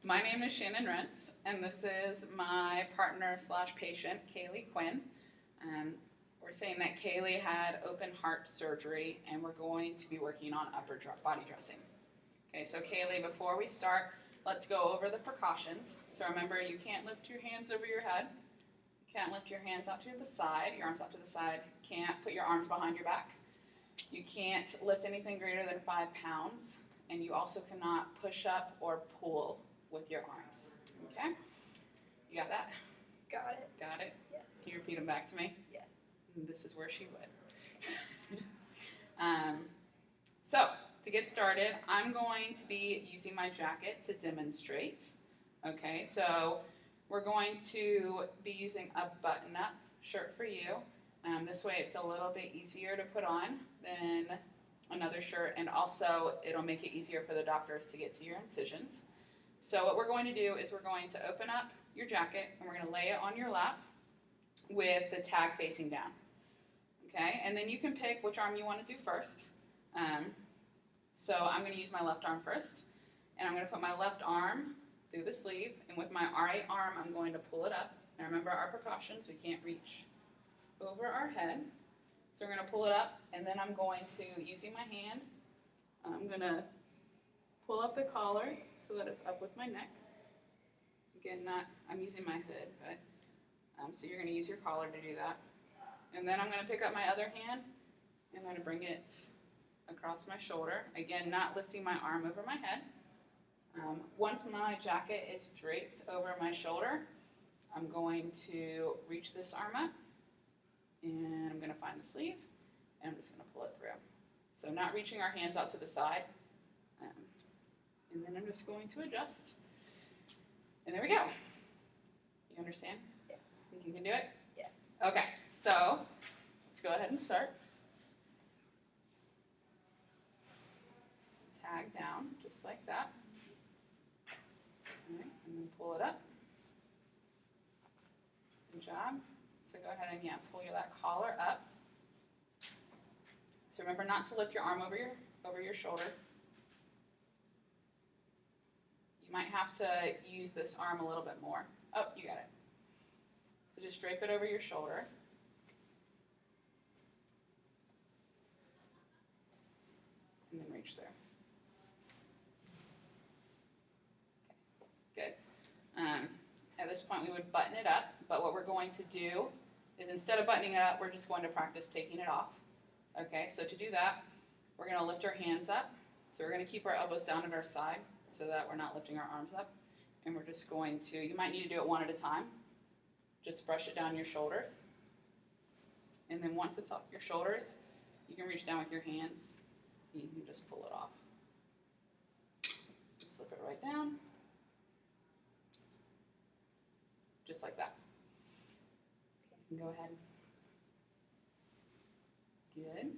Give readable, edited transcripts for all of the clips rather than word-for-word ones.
My name is Shannon ADL, and this is my partner slash patient, Kaylee Quinn. We're saying that Kaylee had open heart surgery, and we're going to be working on upper body dressing. Okay, so Kaylee, before we start, let's go over the precautions. So remember, you can't lift your hands over your head. You can't lift your hands out to the side, your arms out to the side. You can't put your arms behind your back. You can't lift anything greater than 5 pounds, and you also cannot push up or pull with your arms. Okay? You got that? Got it. Got it? Yes. Can you repeat them back to me? Yes. This is where she would. So, to get started, I'm going to be using my jacket to demonstrate. Okay, so we're going to be using a button-up shirt for you. This way it's a little bit easier to put on than another shirt, and also it'll make it easier for the doctors to get to your incisions. So what we're going to do is we're going to open up your jacket and we're going to lay it on your lap with the tag facing down. Okay, and then you can pick which arm you want to do first. So I'm going to use my left arm first, and I'm going to put my left arm through the sleeve, and with my right arm I'm going to pull it up. And remember our precautions, we can't reach over our head. So we're going to pull it up, and then I'm going to, using my hand, I'm going to pull up the collar so that it's up with my neck. Again, I'm using my hood, but so you're going to use your collar to do that. And then I'm going to pick up my other hand, and I'm going to bring it across my shoulder. Again, not lifting my arm over my head. Once my jacket is draped over my shoulder, I'm going to reach this arm up, and I'm going to find the sleeve, and I'm just going to pull it through. So not reaching our hands out to the side. And then I'm just going to adjust. And there we go. You understand? Yes. Think you can do it? Yes. Okay, so let's go ahead and start. Tag down, just like that. All right, and then pull it up. Good job. So go ahead and pull that collar up. So remember not to lift your arm over your shoulder. You might have to use this arm a little bit more. Oh, you got it. So just drape it over your shoulder. And then reach there. Okay, good. At this point, we would button it up, but what we're going to do is instead of buttoning it up, we're just going to practice taking it off. Okay, so to do that, we're going to lift our hands up. So we're going to keep our elbows down at our side so that we're not lifting our arms up. And we're just going to, you might need to do it one at a time. Just brush it down your shoulders. And then once it's off your shoulders, you can reach down with your hands and you can just pull it off. Just slip it right down. Just like that. You can go ahead. Good.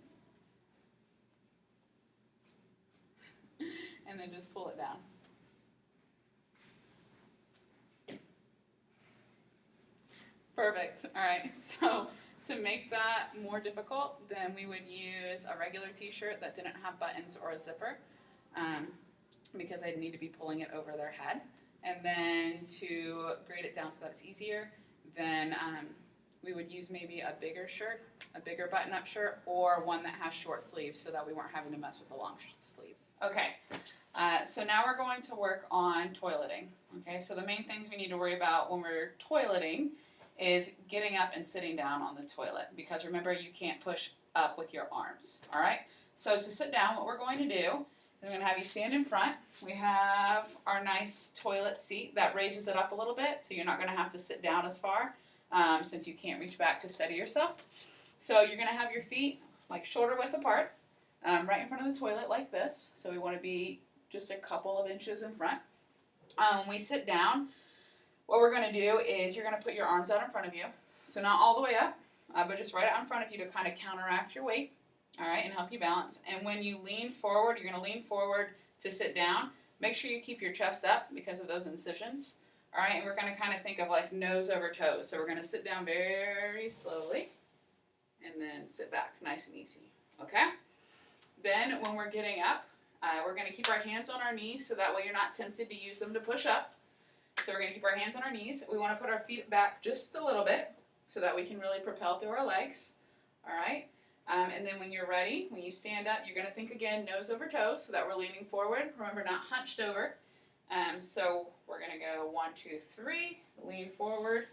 And then just pull it down. Perfect. All right. So to make that more difficult, then we would use a regular t-shirt that didn't have buttons or a zipper because I'd need to be pulling it over their head. And then to grade it down so that it's easier, then we would use maybe a bigger shirt, a bigger button-up shirt, or one that has short sleeves so that we weren't having to mess with the long sleeves. Okay, so now we're going to work on toileting. Okay, so the main things we need to worry about when we're toileting is getting up and sitting down on the toilet, because remember, you can't push up with your arms. All right, so to sit down, what we're going to do, I'm going to have you stand in front. We have our nice toilet seat that raises it up a little bit, so you're not going to have to sit down as far since you can't reach back to steady yourself. So you're going to have your feet like shoulder width apart, right in front of the toilet like this. So we want to be just a couple of inches in front. When we sit down, what we're going to do is you're going to put your arms out in front of you. So not all the way up, but just right out in front of you to kind of counteract your weight. All right, and help you balance. And when you lean forward, you're going to lean forward to sit down. Make sure you keep your chest up because of those incisions. All right, and we're going to kind of think of like nose over toes. So we're going to sit down very slowly and then sit back nice and easy. Okay? Then when we're getting up, We're going to keep our hands on our knees so that way you're not tempted to use them to push up. So we're going to keep our hands on our knees. We want to put our feet back just a little bit so that we can really propel through our legs. All right? And then when you're ready, when you stand up, you're going to think again, nose over toes, so that we're leaning forward. Remember, not hunched over. So we're going to go 1, 2, 3, lean forward,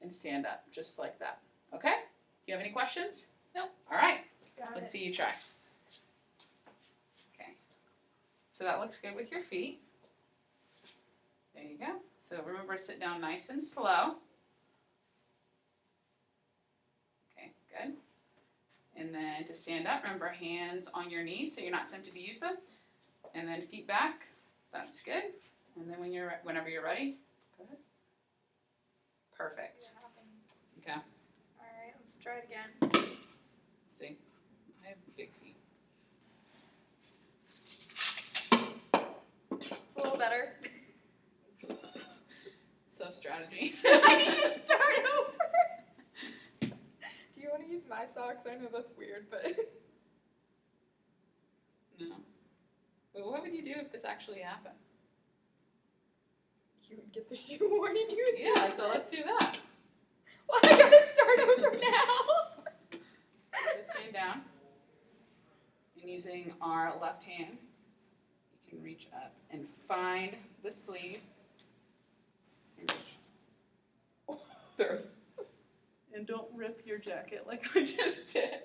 and stand up, just like that. Okay? Do you have any questions? No? All right. Let's see you try. Okay. So that looks good with your feet. There you go. So remember to sit down nice and slow. Okay, good. And then to stand up, remember hands on your knees so you're not tempted to use them. And then feet back. That's good. And then whenever you're ready, go ahead. Perfect. Okay. All right, let's try it again. See, I have big feet. It's a little better. So strategy. I need to start over. Do you want to use my socks? I know that's weird, but. No. But what would you do if this actually happened? You would get the shoe worn and you would Yeah, so let's do that. Well, I gotta start over now. Put this hand down. And using our left hand, you can reach up and find the sleeve. And reach through. And don't rip your jacket like I just did.